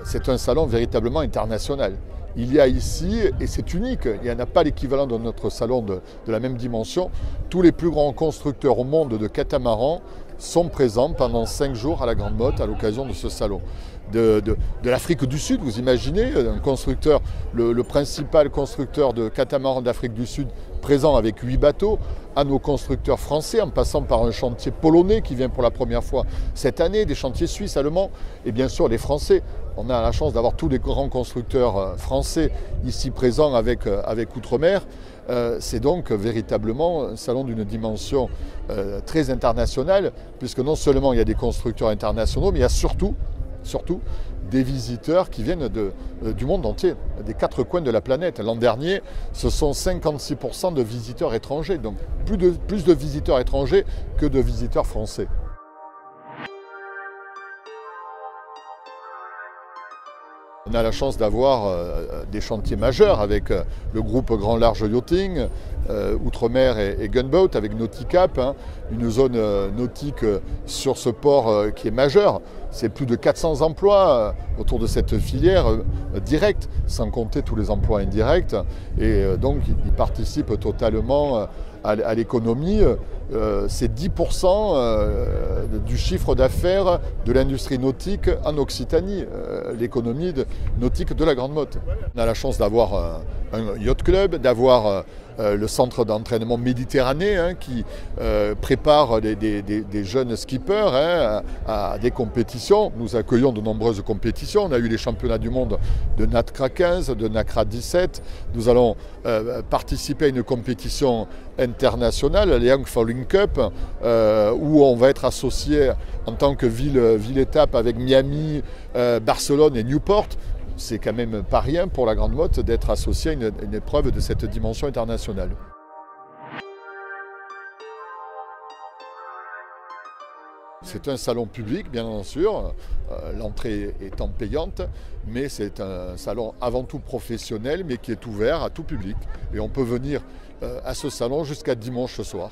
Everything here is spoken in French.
C'est un salon véritablement international. Il y a ici, et c'est unique, il n'y en a pas l'équivalent dans notre salon de la même dimension, tous les plus grands constructeurs au monde de catamarans sont présents pendant 5 jours à la Grande Motte à l'occasion de ce salon. De l'Afrique du Sud, vous imaginez, un constructeur, le principal constructeur de catamarans d'Afrique du Sud présent avec 8 bateaux, à nos constructeurs français, en passant par un chantier polonais qui vient pour la première fois cette année, des chantiers suisses, allemands, et bien sûr les Français. On a la chance d'avoir tous les grands constructeurs français ici présents avec Outremer. C'est donc véritablement un salon d'une dimension très internationale, puisque non seulement il y a des constructeurs internationaux, mais il y a surtout des visiteurs qui viennent du monde entier, des 4 coins de la planète. L'an dernier, ce sont 56% de visiteurs étrangers, donc plus de visiteurs étrangers que de visiteurs français. On a la chance d'avoir des chantiers majeurs avec le groupe Grand Large Yachting, Outremer et Gunboat, avec Nauticap, une zone nautique sur ce port qui est majeur. C'est plus de 400 emplois autour de cette filière directe, sans compter tous les emplois indirects. Et donc, ils participent totalement à l'économie. C'est 10% du chiffre d'affaires de l'industrie nautique en Occitanie, l'économie nautique de la Grande Motte. On a la chance d'avoir un yacht club, d'avoir le centre d'entraînement méditerranéen qui prépare des jeunes skippers à des compétitions. Nous accueillons de nombreuses compétitions. On a eu les championnats du monde de NATCRA 15, de NACRA 17. Nous allons participer à une compétition internationale, la Young Falling Cup, où on va être associé en tant que ville-étape avec Miami, Barcelone et Newport. C'est quand même pas rien pour la Grande Motte d'être associé à une épreuve de cette dimension internationale. C'est un salon public, bien sûr, l'entrée étant payante, mais c'est un salon avant tout professionnel, mais qui est ouvert à tout public. Et on peut venir à ce salon jusqu'à dimanche soir.